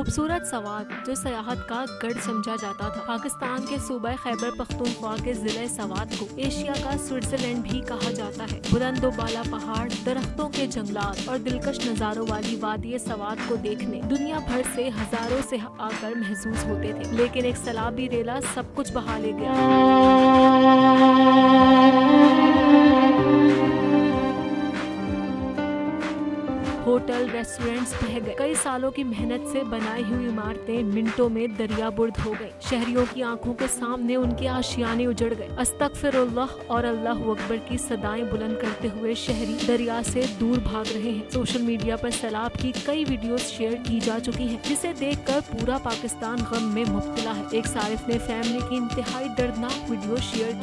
खूबसूरत सवात जो सयाहत का गढ़ समझा जाता था। पाकिस्तान के सूबे खैबर पख्तूनख्वा के जिले सवात को एशिया का स्विट्जरलैंड भी कहा जाता है। बुलंद बाला पहाड़, दरख्तों के जंगलात और दिलकश नजारों वाली वादी सवात को देखने दुनिया भर से हजारों से आकर महसूस होते थे, लेकिन एक सैलाबी रेला सब कुछ बहा ले गया। होटल, रेस्टोरेंट्स बह गए। कई सालों की मेहनत से बनाई हुई इमारतें मिनटों में दरियाबुर्द हो गई। शहरियों की आंखों के सामने उनके आशियाने उजड़ गए। अस्तगफिरुल्लाह और अल्लाह अकबर की सदाएं बुलंद करते हुए शहरी दरिया से दूर भाग रहे हैं। सोशल मीडिया पर सैलाब की कई वीडियोस शेयर की जा चुकी हैं, जिसे देखकर पूरा पाकिस्तान गम में मुब्तला है। एक सारिफ ने फैमिली की इंतहाई दर्दनाक वीडियो शेयर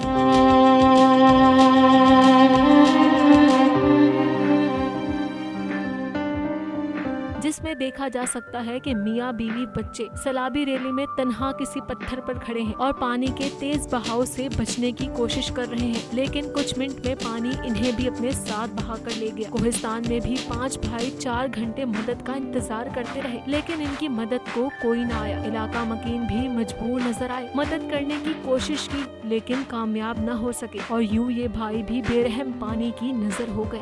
जिसमें देखा जा सकता है कि मियाँ बीवी बच्चे सैलाबी रैली में तन्हा किसी पत्थर पर खड़े हैं और पानी के तेज बहाव से बचने की कोशिश कर रहे हैं, लेकिन कुछ मिनट में पानी इन्हें भी अपने साथ बहा कर ले गया। कोहिस्तान में भी 5 भाई 4 घंटे मदद का इंतजार करते रहे, लेकिन इनकी मदद को कोई न आया। इलाका मकीन भी मजबूर नजर आए, मदद करने की कोशिश की लेकिन कामयाब न हो सके और यूं ये भाई भी बेरहम पानी की नजर हो गए।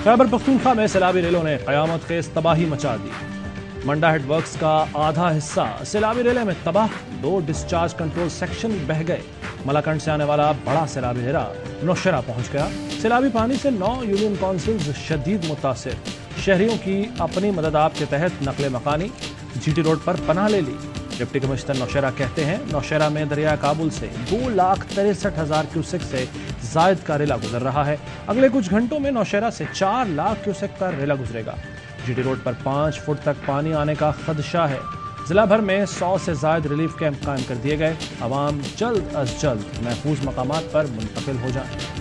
खैबर पख्तूनख्वा में सैलाबी रेलों ने कयामत खेज तबाही मचा दी। मंडा हेड वर्क्स का आधा हिस्सा सैलाबी रेले में तबाह। 2 डिस्चार्ज कंट्रोल सेक्शन बह गए। मलाकंड से आने वाला बड़ा सैलाबी रेला नौशेरा पहुंच गया। सैलाबी पानी से 9 यूनियन काउंसिल्स शदीद मुतासिर। शहरियों की अपनी मदद आप के तहत नकले मकानी जीटी रोड पर पनाह ले ली। डिप्टी कमिश्नर नौशेरा कहते हैं नौशेरा में दरिया काबुल से 2,63,000 क्यूसेक से जायद का रेला गुजर रहा है। अगले कुछ घंटों में नौशेरा से 4 लाख क्यूसेक का रेला गुजरेगा। जीटी रोड पर 5 फुट तक पानी आने का खदशा है। जिला भर में 100 से जायद रिलीफ कैंप कायम कर दिए गए। आवाम जल्द अज जल्द महफूज मकामात पर मुंतकिल हो जाए।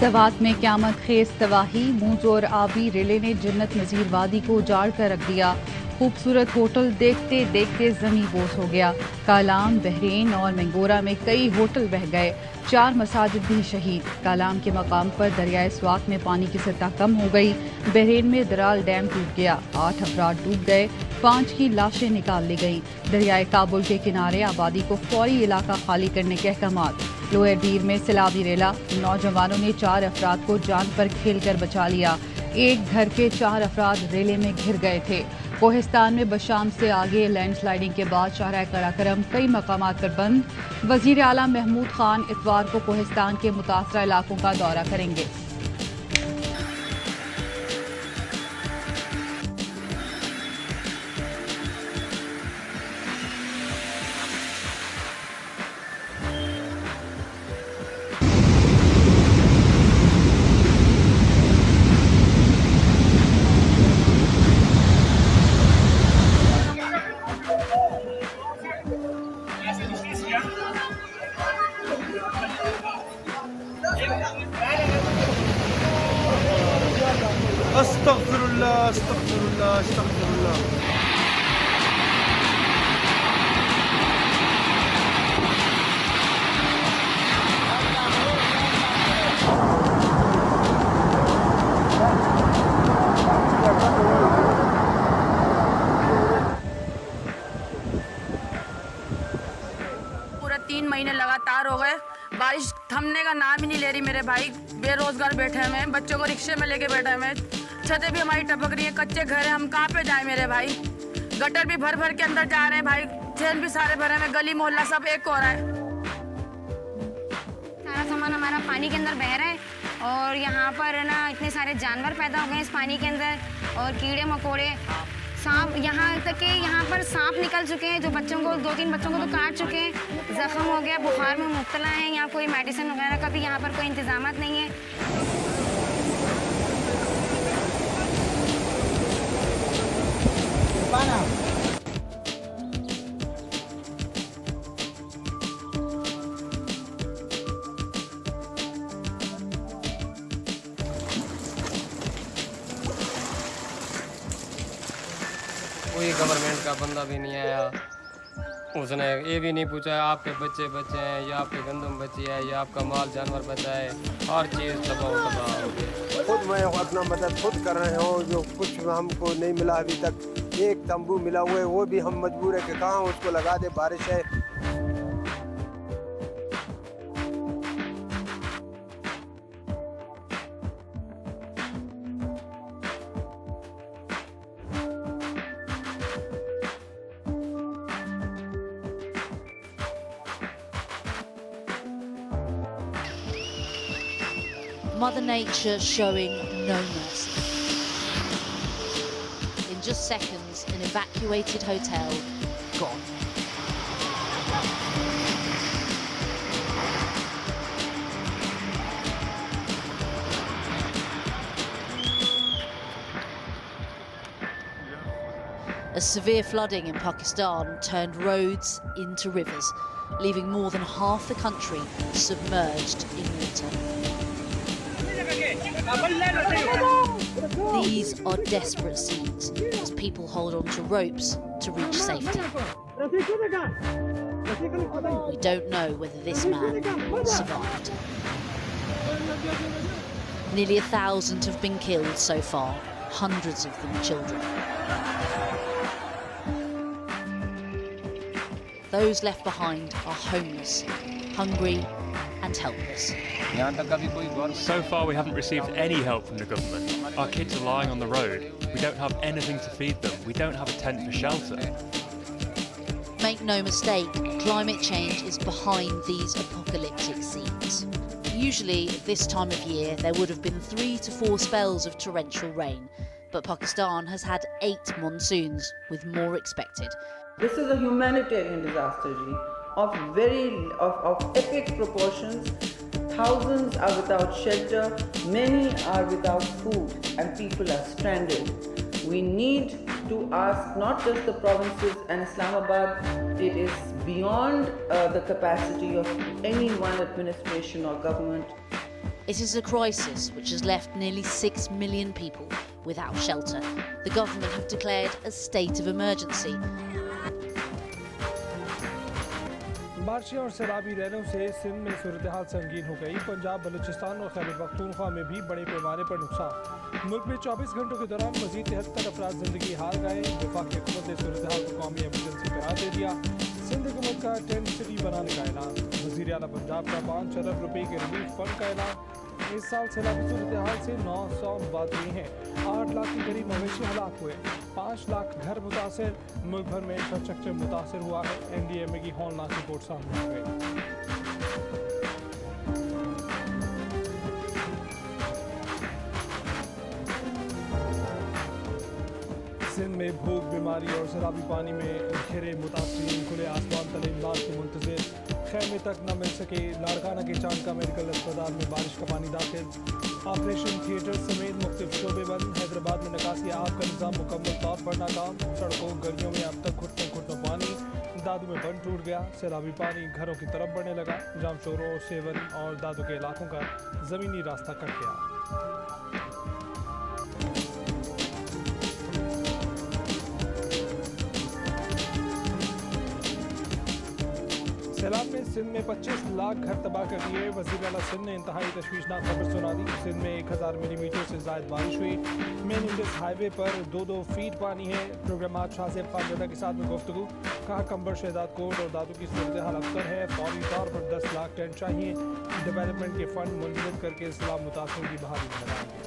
सवात में क़यामत खेज तबाही। मूंज और आबी रेले ने जन्नत नज़ीर वादी को उजाड़ कर रख दिया। खूबसूरत होटल देखते देखते जमी बोस हो गया। कालाम, बहरीन और मंगोरा में कई होटल बह गए। 4 मसाजिद भी शहीद। कालाम के मकाम पर दरियाए स्वात में पानी की सतह कम हो गई। बहरीन में दराल डैम टूट गया। 8 अफराद डूब गए। 5 की लाशें निकाल ली गई। दरियाए काबुल के किनारे आबादी को फौरी इलाका खाली करने के अहकामात। लोअर डीर में सैलाबी रेला। नौजवानों ने 4 अफराद को जान पर खेलकर बचा लिया। एक घर के 4 अफराद रेले में घिर गए थे। कोहिस्तान में बशाम से आगे लैंडस्लाइडिंग के बाद शाहराह कराकरम कई मकामात पर बंद। वजीर आला महमूद खान इतवार को कोहिस्तान के मुतासरा इलाकों का दौरा करेंगे। अस्तगफिरुल्लाह अस्तगफिरुल्लाह अस्तगफिरुल्लाह। पूरा 3 महीने लगातार हो गए, बारिश थमने का नाम ही नहीं ले रही। मेरे भाई बेरोजगार बैठे हुए हैं, बच्चों को रिक्शे में लेके बैठे हुए हैं। छतें भी हमारी टपक रही है, कच्चे घर हैं, हम कहाँ पे जाएं मेरे भाई। गटर भी भर भर के अंदर जा रहे हैं भाई, ट्रेन भी सारे भरे हैं, गली मोहल्ला सब एक हो रहा है। सारा सामान हमारा पानी के अंदर बह रहा है और यहाँ पर ना इतने सारे जानवर पैदा हो गए इस पानी के अंदर और कीड़े मकोड़े, सांप, यहाँ तक कि यहाँ पर सांप निकल चुके हैं जो बच्चों को 2-3 बच्चों को तो काट चुके हैं। जख्म हो गया, बुखार में मुब्तला है। यहाँ कोई मेडिसिन वगैरह का भी यहाँ पर कोई इंतजाम नहीं है। कोई गवर्नमेंट का बंदा भी नहीं आया। उसने ये भी नहीं पूछा आपके बच्चे बचे हैं या आपके गंदम बची है या आपका माल जानवर बचा है, हर चीज़ तबाह हो गई। खुद मैं अपना मदद खुद कर रहे हो, जो कुछ हमको नहीं मिला अभी तक। एक तंबू मिला हुआ है, वो भी हम मजबूर है कि कहाँ उसको लगा दे, बारिश है। Mother Nature showing no mercy. In just seconds, an evacuated hotel gone. A severe flooding in Pakistan turned roads into rivers, leaving more than half the country submerged in water. These are desperate scenes as people hold on to ropes to reach safety. We don't know whether this man survived. Nearly 1,000 have been killed so far, hundreds of them children. Those left behind are homeless, hungry and helpless. So far we haven't received any help from the government. Our kids are lying on the road. We don't have anything to feed them. We don't have a tent for shelter. Make no mistake, climate change is behind these apocalyptic scenes. Usually at this time of year there would have been 3 to 4 spells of torrential rain, but Pakistan has had 8 monsoons, with more expected. This is a humanitarian disaster, Ji, of epic proportions. Thousands are without shelter, many are without food, and people are stranded. We need to ask not just the provinces and Islamabad, it is beyond the capacity of any one administration or government. It is a crisis which has left nearly 6 million people without shelter. The government have declared a state of emergency. बारिशें और सैलाबी रैनों से सिंध में सूरत हाल संगीन हो गई। पंजाब, बलूचिस्तान और खैबर पख्तूनख्वा में भी बड़े पैमाने पर नुकसान। मुल्क में 24 घंटों के दौरान मजीद 73 अफराद जिंदगी हार गए। वफाकी हुकूमत ने सूरत हाल को कौमी एमरजेंसी करार दे दिया। सिंध हुकूमत का टेंट सिटी बनाने का ऐलान। वज़ीर आला पंजाब का 5 अरब रुपए के रिलीफ फंड का ऐलान। इस साल सैलाबी सूरत हाल से 900 मुबादले हैं। 8 लाख के करीब मवेशी हलाक हुए, 5 लाख घर मुतासर। मुल्क भर में इंफ्रास्ट्रक्चर मुतासर हुआ है। NDMA की हौलनाक रिपोर्ट सामने आ गई। सिंध में भूख, बीमारी और शराबी पानी में घिरे मुतासरीन खुले आसमान तले इमदाद के मुंतज़िर। खैमे तक न मिल सके। लाड़काना के चांका मेडिकल अस्पताल में बारिश का पानी दाखिल। ऑपरेशन थिएटर समेत मुख्तलिफ शोबे बंद। हैदराबाद में निकासी आब का निज़ाम मुकम्मल तौर पर नाकाम। सड़कों गलियों में अब तक घुटनों पानी। दादू में बंद टूट गया। सैलाबी पानी घरों की तरफ बढ़ने लगा। जामचोरों, सेवन और दादू के इलाकों का ज़मीनी रास्ता कट गया। सैलाब में सिंध में 25 लाख घर तबाह कर दिए। वज़ीर आला सिंध ने इंतहाई तशवीशनाक खबर सुना दी। सिंध में 1000 मिलीमीटर से ज़ायद बारिश हुई। मेन इंडस हाईवे पर 2-2 फीट पानी है। प्रोग्राम शाहज़ेब खान जदा के साथ में गुफ्तगू। कहा कंबर शहजाद कोट और दादू की सूरत हाल अख्तर है। फौरी तौर पर 10 लाख टेंट चाहिए। डेवलपमेंट के फंड मुंजमद करके इस्लाम मुतासिर की बहाली में लगाएंगे।